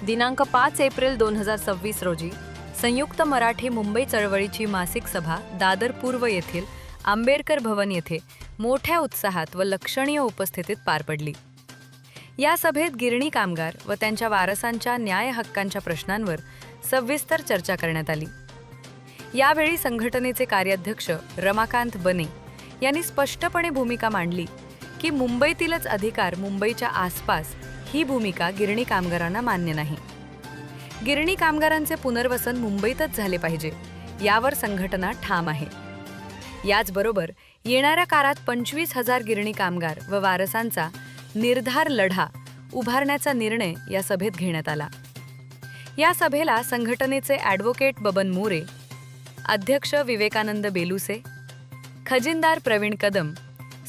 दिनांक 5 एप्रिल 2026 रोजी संयुक्त मराठी मुंबई चळवळीची मासिक सभा दादर पूर्व येथील आंबेडकर भवन येथे मोठ्या उत्साहात व लक्षणीय उपस्थितीत पार पडली. या सभेत गिरणी कामगार व त्यांच्या वारसांच्या न्याय हक्कांच्या प्रश्नांवर सविस्तर चर्चा करण्यात आली. यावेळी संघटनेचे कार्याध्यक्ष रमाकांत बने यांनी स्पष्टपणे भूमिका मांडली की मुंबईतीलच अधिकार मुंबईच्या आसपास ही भूमिका गिरणी कामगारांना मान्य नाही. गिरणी कामगारांचे पुनर्वसन मुंबईतच झाले पाहिजे यावर संघटना ठाम आहे. याचबरोबर येणाऱ्या काळात 25,000 गिरणी कामगार व वारसांचा निर्धार लढा उभारण्याचा निर्णय या सभेत घेण्यात आला. या सभेला संघटनेचे ॲडव्होकेट बबन मोरे, अध्यक्ष विवेकानंद बेलुसे, खजिनदार प्रवीण कदम,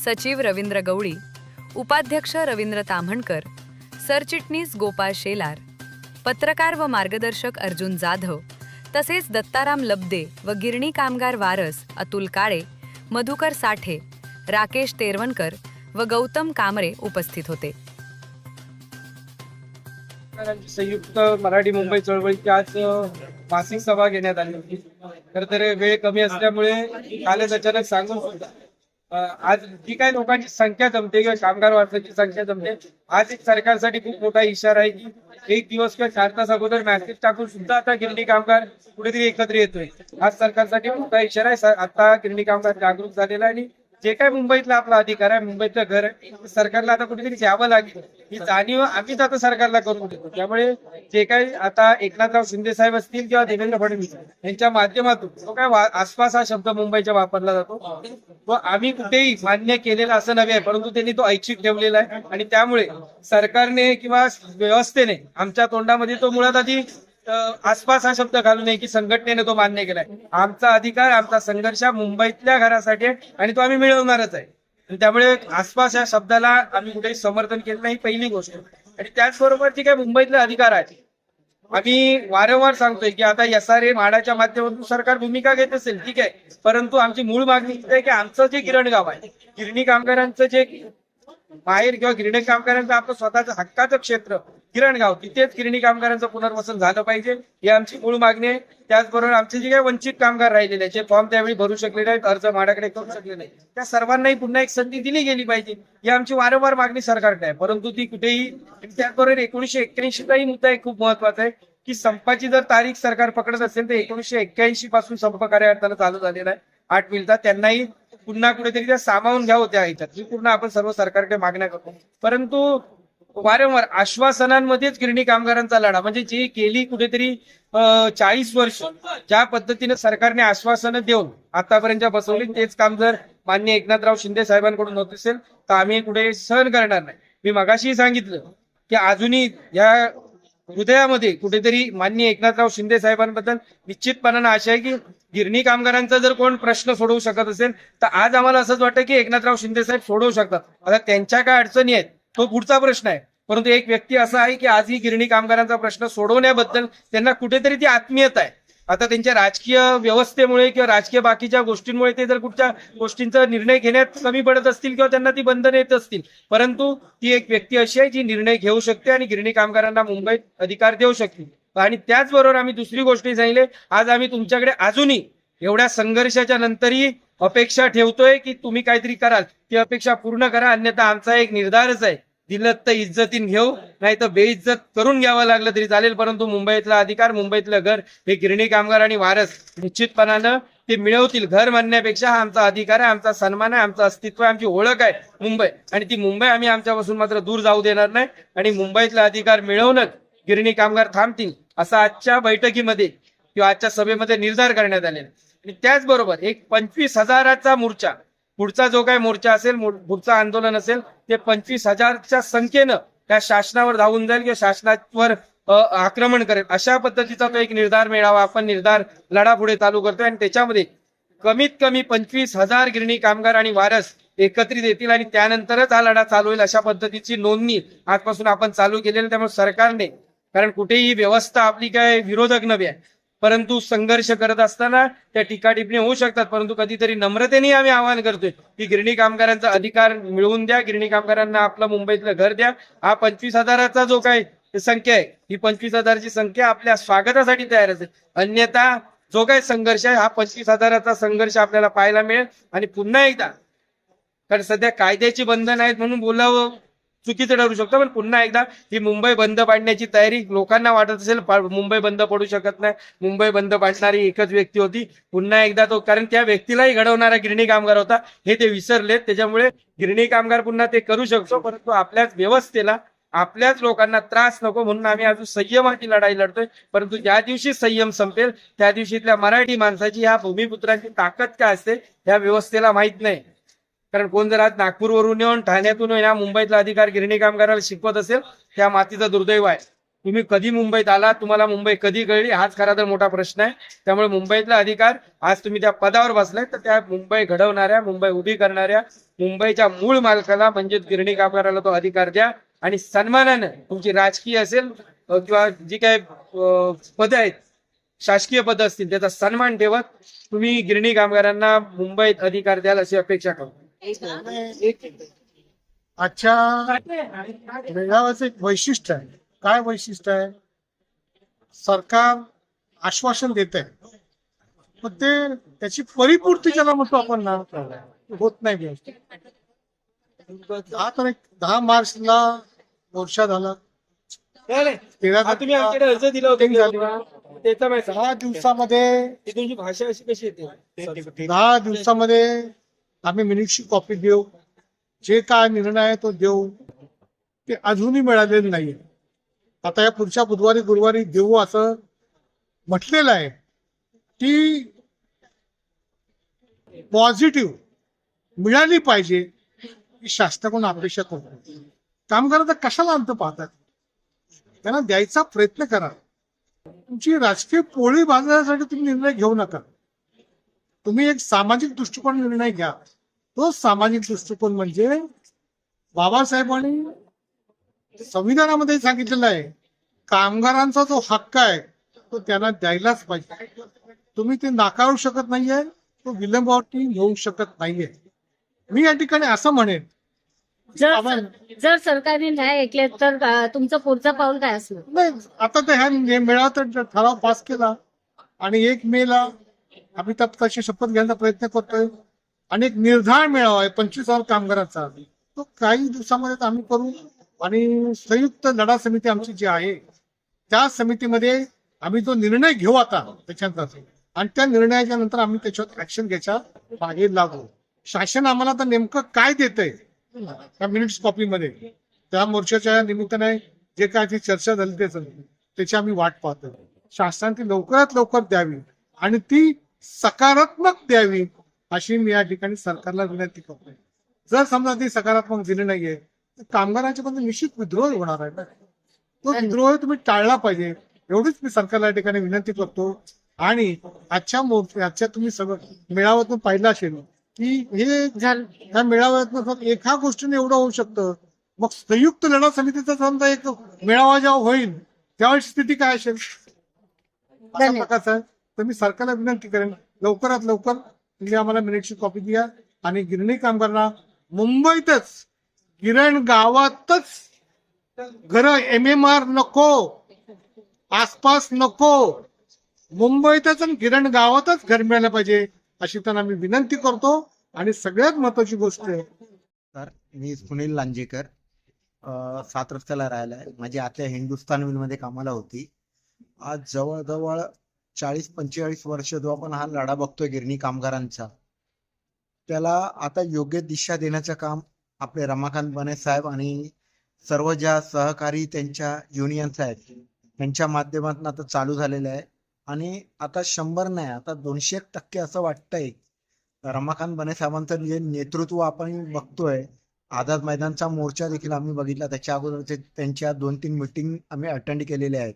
सचिव रवींद्र गवळी, उपाध्यक्ष रवींद्र ताम्हणकर, सरचिटणीस गोपाळ शेलार, पत्रकार व मार्गदर्शक अर्जुन जाधव तसेच दत्ताराम लब्दे व गिरणी कामगार वारस अतुल काळे, मधुकर साठे, राकेश तेरवणकर व गौतम कामरे उपस्थित होते. संयुक्त मराठी मुंबई चळवळीची आज मासिक सभा घेण्यात आली होती. खरं तर वेळ कमी असल्यामुळे कालच अचानक सांगून होता. आज जी काही लोकांची संख्या जमते किंवा कामगार वारसाची संख्या जमते, आज एक सरकारसाठी खूप मोठा इशारा आहे की एक दिवस किंवा 4 तास अगोदर मेसेज टाकून सुद्धा आता गिरणी कामगार कुठेतरी एकत्र येतोय. आज सरकारसाठी मोठा इशारा आहे. आता गिरणी कामगार जागरूक झालेला आहे आणि जे काही मुंबईतला आपला अधिकार आहे, मुंबईतलं घर आहे, सरकारला आता कुठेतरी द्यावं लागेल ही जाणीव आम्हीच आता सरकारला करून देतो. त्यामुळे जे काही आता एकनाथराव शिंदे साहेब असतील किंवा देवेंद्र फडणवीस यांच्या माध्यमातून जो काय आसपास हा शब्द मुंबईचा वापरला जातो व आम्ही कुठेही मान्य केलेला असं नव्हे, परंतु त्यांनी तो ऐच्छिक ठेवलेला आहे आणि त्यामुळे सरकारने किंवा व्यवस्थेने आमच्या तोंडामध्ये तो मुळात आधी आसपास हा शब्द घालू नये की संघटनेने तो मान्य केलाय. आमचा अधिकार, आमचा संघर्ष मुंबईतल्या घरासाठी आहे आणि तो आम्ही मिळवणारच आहे. आणि त्यामुळे आसपास या शब्दाला आम्ही कुठेही समर्थन केलं नाही, पहिली गोष्ट. आणि त्याचबरोबर जे काही मुंबईतले अधिकार आहेत, आम्ही वारंवार सांगतोय की आता SRA म्हाडाच्या माध्यमातून सरकार भूमिका घेत असेल, ठीक आहे, परंतु आमची मूळ मागणी आहे की आमचं जे गिरणगाव आहे, गिरणी कामगारांचं जे बाहेर किंवा गिरणी कामगारांचं आपलं स्वतःचं हक्काचं क्षेत्र गिरणगाव, तिथेच गिरणी कामगारांचं पुनर्वसन झालं पाहिजे ही आमची मूळ मागणी आहे. त्याचबरोबर आमचे जे काही वंचित कामगार राहिलेले आहेत, जे फॉर्म त्यावेळी भरू शकले नाहीत, अर्ज म्हाडाकडे करू शकले नाही, त्या सर्वांनाही पुन्हा एक संधी दिली गेली पाहिजे ही आमची वारंवार मागणी सरकारकडे आहे. परंतु ती कुठेही, त्याचबरोबर 1981चा ही मुद्दा एक खूप महत्वाचा आहे की संपाची जर तारीख सरकार पकडत असेल तर 1981 पासून संप कार्यार्थानं चालू झालेला आहे. 8 मिनिटात त्यांनाही पुन्हा कुठेतरी त्या सामावून घ्यावं त्या ह्याच्यात ही पूर्ण आपण सर्व सरकारकडे मागण्या करतो. परंतु वारंवार आश्वासनांमध्येच गिरणी कामगारांचा लढा, म्हणजे जी गेली कुठेतरी 40 वर्ष ज्या पद्धतीने सरकारने आश्वासनं देऊन आतापर्यंत बसवली, तेच काम जर माननीय एकनाथराव शिंदे साहेबांकडून होत असेल तर आम्ही कुठे सहन करणार नाही. मी मगाशी सांगितलं की अजूनही या हृदयामध्ये कुठेतरी माननीय एकनाथराव शिंदे साहेबांबद्दल निश्चितपणानं आशा आहे की गिरणी कामगारांचा जर कोण प्रश्न सोडवू शकत असेल तर आज आम्हाला असंच वाटतं की एकनाथराव शिंदे साहेब सोडवू शकतात. आता त्यांच्या काय अडचणी आहेत तो पुढचा प्रश्न आहे, परंतु एक व्यक्ती असा आहे की आजही गिरणी कामगारांचा प्रश्न सोडवण्याबद्दल त्यांना कुठेतरी ती आत्मीयता आहे. आता त्यांच्या राजकीय व्यवस्थेमुळे किंवा राजकीय बाकीच्या गोष्टींमुळे ते जर कुठच्या गोष्टींचा निर्णय घेण्यात कमी पडत असतील किंवा त्यांना ती बंधनं येत असतील, परंतु ती एक व्यक्ती अशी आहे जी निर्णय घेऊ शकते आणि गिरणी कामगारांना मुंबईत अधिकार देऊ शकते. आणि त्याचबरोबर आम्ही दुसरी गोष्ट सांगितली, आज आम्ही तुमच्याकडे अजूनही एवढ्या संघर्षाच्या नंतरही अपेक्षा ठेवतोय की तुम्ही काहीतरी कराल, ती अपेक्षा पूर्ण करा, अन्यथा आमचा एक निर्धारच आहे, दिलं तर इज्जतीन घेऊ, नाही तर बेइज्जत करून घ्यावं लागलं तरी चालेल, परंतु मुंबईतला अधिकार, मुंबईतलं घर हे गिरणी कामगार आणि वारस निश्चितपणानं ते मिळवतील. घर म्हणण्यापेक्षा हा आमचा अधिकार आहे, आमचा सन्मान आहे, आमचं अस्तित्व आहे, आमची ओळख आहे मुंबई, आणि ती मुंबई आम्ही आमच्यापासून मात्र दूर जाऊ देणार नाही. आणि मुंबईतला अधिकार मिळवणं गिरणी कामगार थांबतील असा आजच्या बैठकीमध्ये किंवा आजच्या सभेमध्ये निर्धार करण्यात आलेला. आणि त्याचबरोबर एक 25,000चा मोर्चा, पुढचा जो काही मोर्चा असेल, पुढचं आंदोलन असेल, ते 25,000च्या संख्येनं त्या शासनावर धावून जाईल किंवा शासनावर आक्रमण करेल अशा पद्धतीचा तो एक निर्धार मिळावा. आपण निर्धार लढा पुढे चालू करतोय आणि त्याच्यामध्ये कमीत कमी 25,000 गिरणी कामगार आणि वारस एकत्रित येतील आणि त्यानंतरच हा लढा चालू होईल अशा पद्धतीची नोंदणी आजपासून आपण चालू केलेली. त्यामुळे सरकारने, कारण कुठेही व्यवस्था आपली काय विरोधक नव्हे आहे, परंतु संघर्ष करत असताना त्या टीकाटिप्पणी होऊ शकतात, परंतु कधीतरी नम्रतेने आम्ही आवाहन करतोय की गिरणी कामगारांचा अधिकार मिळवून द्या, गिरणी कामगारांना आपलं मुंबईतलं घर द्या. हा 25,000चा जो काही संख्या आहे, ही 25,000ची संख्या आपल्या स्वागतासाठी तयार असेल. अन्यथा जो काही संघर्ष आहे हा 25,000चा संघर्ष आपल्याला पाहायला मिळेल. आणि पुन्हा एकदा, कारण सध्या कायद्याची बंधन आहेत म्हणून बोलावं चुकीचं ठरू शकतं, पण पुन्हा एकदा ही मुंबई बंद पाडण्याची तयारी लोकांना वाटत असेल, मुंबई बंद पडू शकत नाही, मुंबई बंद पाडणारी एकच व्यक्ती होती. पुन्हा एकदा तो, कारण त्या व्यक्तीलाही घडवणारा गिरणी कामगार होता हे ते विसरलेत. त्याच्यामुळे गिरणी कामगार पुन्हा ते करू शकतो, परंतु आपल्याच व्यवस्थेला, आपल्याच लोकांना त्रास नको म्हणून आम्ही अजून संयमाची लढाई लढतोय. परंतु ज्या दिवशी संयम संपेल त्या दिवशीतल्या मराठी माणसाची, ह्या भूमिपुत्रांची ताकद काय असते ह्या व्यवस्थेला माहित नाही. कारण कोण जर आज नागपूरवरून येऊन, ठाण्यातून या मुंबईतला अधिकार गिरणी कामगाराला शिकवत असेल, त्या मातीचं दुर्दैव आहे. तुम्ही कधी मुंबईत आला, तुम्हाला मुंबई कधी कळली, हाच खरा तर मोठा प्रश्न आहे. त्यामुळे मुंबईतला अधिकार, आज तुम्ही त्या पदावर बसलाय तर त्या मुंबई घडवणाऱ्या, मुंबई उभी करणाऱ्या, मुंबईच्या मूळ मालकाला म्हणजे गिरणी कामगाराला तो अधिकार द्या. आणि सन्मानानं तुमची राजकीय असेल किंवा जी काही पदं आहेत, शासकीय पदं असतील, त्याचा सन्मान ठेवत तुम्ही गिरणी कामगारांना मुंबईत अधिकार द्याल अशी अपेक्षा करतो. आजच्या मेळाव्याचं एक वैशिष्ट्य आहे. काय वैशिष्ट्य आहे? सरकार आश्वासन देत आहे, पण ते त्याची परिपूर्ती ज्याला म्हणतो आपण ना, होत नाही व्यवस्थित. 10 मार्चला मोर्चा झाला. तुम्ही आमच्याकडे अर्ज दिला होता, त्याचा माहिती 10 दिवसामध्ये, तुमची भाषा अशी कशी येते? 10 दिवसामध्ये आम्ही मिनिटची कॉपी देऊ, जे काय निर्णय आहे तो देऊ. ते अजूनही मिळालेलं नाही. आता या पुढच्या बुधवारी गुरुवारी देऊ असं म्हटलेलं आहे. ती पॉझिटिव्ह मिळाली पाहिजे ही शासनाकडून अपेक्षा करतो. कामगारांचा कशाला अंत पाहतात? त्यांना द्यायचा प्रयत्न करा. तुमची राजकीय पोळी बांधण्यासाठी तुम्ही निर्णय घेऊ नका. तुम्ही एक सामाजिक दृष्टिकोन निर्णय घ्या. तो सामाजिक दृष्टिकोन म्हणजे बाबासाहेबांनी संविधानामध्ये सांगितलेलं आहे, कामगारांचा जो हक्क आहे तो त्यांना द्यायलाच पाहिजे. तुम्ही ते नाकारू शकत नाहीये, तो विलंबावरती घेऊ शकत नाहीये. मी या ठिकाणी असं म्हणेन, जर सरकारने न्याय ऐकले तर तुमचं पुढचं पाऊल काय असणार? नाही, आता तर ह्या मेळाव्यात ठराव पास केला आणि 1 मेला आम्ही तशी शपथ घ्यायचा प्रयत्न करतोय. आणि एक निर्धार मेळावा आहे 25,000 कामगारांचा, तो काही दिवसामध्ये आम्ही करू. आणि संयुक्त लढा समिती आमची जी आहे त्या समितीमध्ये आम्ही जो निर्णय घेऊ आता त्याच्यानंतर, आणि त्या निर्णयाच्या नंतर आम्ही त्याच्यावर ऍक्शन घ्यायच्या मागे लागू. शासन आम्हाला तर नेमकं काय देतंय त्या मिनिट्स कॉपीमध्ये, त्या मोर्चाच्या निमित्ताने जे काय ती चर्चा झाली त्याची आम्ही वाट पाहतोय. शासनाने ती लवकरात लवकर द्यावी आणि ती सकारात्मक द्यावी अशी मी या ठिकाणी सरकारला विनंती करतोय. जर समजा ती सकारात्मक दिली नाहीये तर कामगारांच्या मध्ये निश्चित विद्रोह होणार आहे ना. तो विद्रोह तुम्ही टाळला पाहिजे, एवढीच मी सरकारला या ठिकाणी विनंती करतो. आणि आजच्या तुम्ही सगळं मेळाव्यातून पाहिलं असेल की ह्या मेळाव्यातून फक्त एका गोष्टीने एवढं होऊ शकतं. मग संयुक्त लढा समितीचा समजा एक मेळावा जेव्हा होईल त्यावेळेस स्थिती काय असेल अशा प्रकारचा आहे. तर मी सरकारला विनंती करेन, लवकरात लवकर तुम्ही आम्हाला मिनिटची कॉपी द्या. आणि गिरणी कामगारांना मुंबईतच, गिरण गावातच घरं, MMR नको, आसपास नको, मुंबईतच आणि गिरण गावातच घर मिळालं पाहिजे अशी त्यांना मी विनंती करतो. आणि सगळ्यात महत्वाची गोष्ट आहे, तर मी सुनील लांजेकर, 7 रस्त्याला राहायला आहे. माझी आत्या हिंदुस्थान मिलमध्ये कामाला होती. आज जवळजवळ 40-45 वर्ष जो आपण हा लढा बघतोय गिरणी कामगारांचा, त्याला आता योग्य दिशा देण्याचं काम आपले रमाकांत बने साहेब आणि सर्व ज्या सहकारी त्यांच्या युनियन्स आहेत त्यांच्या माध्यमातून आता चालू झालेलं आहे. आणि आता 100 नाही, आता 200% असं वाटतंय. रमाकांत बने साहेबांचं जे नेतृत्व आपण बघतोय, आझाद मैदानचा मोर्चा देखील आम्ही बघितला, त्याच्या अगोदर त्यांच्या 2-3 मीटिंग आम्ही अटेंड केलेल्या आहेत.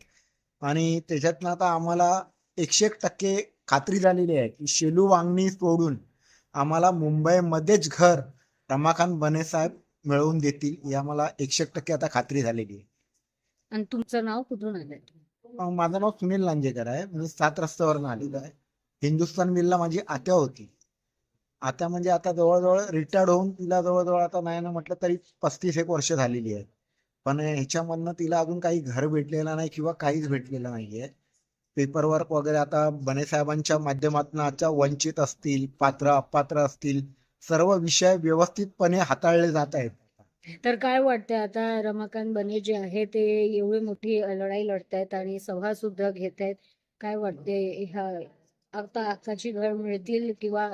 आणि त्याच्यातनं आता आम्हाला 101% खात्री झालेली आहे की शेलू वांगणी सोडून आम्हाला मुंबईमध्येच घर रमाकांत बने साहेब मिळवून देतील, ही आम्हाला 101% आता खात्री झालेली आहे. आणि तुमचं नाव कुठून आलंय? माझं नाव सुनील लांजेकर आहे. मी 7 रस्त्यावरून आलेलो आहे. हिंदुस्थान मिलला माझी आत्या होती. आत्या म्हणजे आता जवळजवळ रिटायर्ड होऊन तिला जवळजवळ आता नाही ना म्हटलं तरी 35 एक वर्ष झालेली आहेत. पण ह्याच्यामधनं तिला अजून काही घर भेटलेलं नाही किंवा काहीच भेटलेलं नाहीये. पेपरवर्क वगैरे आता बने साहेबांच्या माध्यमातून आता वंचित असतील, पात्र अपात्र असतील, सर्व विषय व्यवस्थितपणे हाताळले जात आहेत. तर काय वाटतंय आता रमाकांत बने जे आहे ते एवढी मोठी लढाई लढतायत आणि सभा सुद्धा घेत आहेत, काय वाटतंय आता हक्काची घर मिळतील किंवा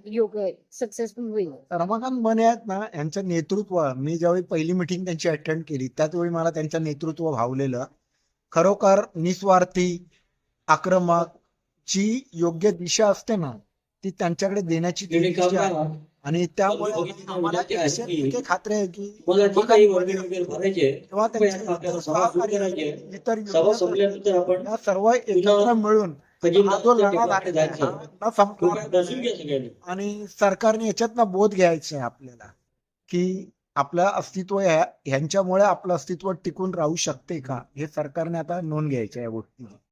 योग सक्सेसफुल होईल? रमाकांत बने आहेत ना, यांचं नेतृत्व मी ज्यावेळी पहिली मिटिंग त्यांची अटेंड केली त्याचवेळी मला त्यांचं नेतृत्व भावलेलं. खरोखर निस्वार्थी, आक्रमक, जी योग्य दिशा असते ना ती त्यांच्याकडे देण्याची ती दिशा आहे. आणि त्यामुळे आम्हाला निश्चितपणे खात्री आहे की तेव्हा त्यांचे सहकारी, इतर युवक या सर्व एकत्र मिळून हा जो लढा लागलेला आहे, हा न संपणार नाही. आणि सरकारने याच्यातनं बोध घ्यायचा आहे आपल्याला की आपलं अस्तित्व ह्यांच्यामुळे आपलं अस्तित्व टिकून राहू शकते का, हे सरकारने आता नोंद घ्यायचं या गोष्टी.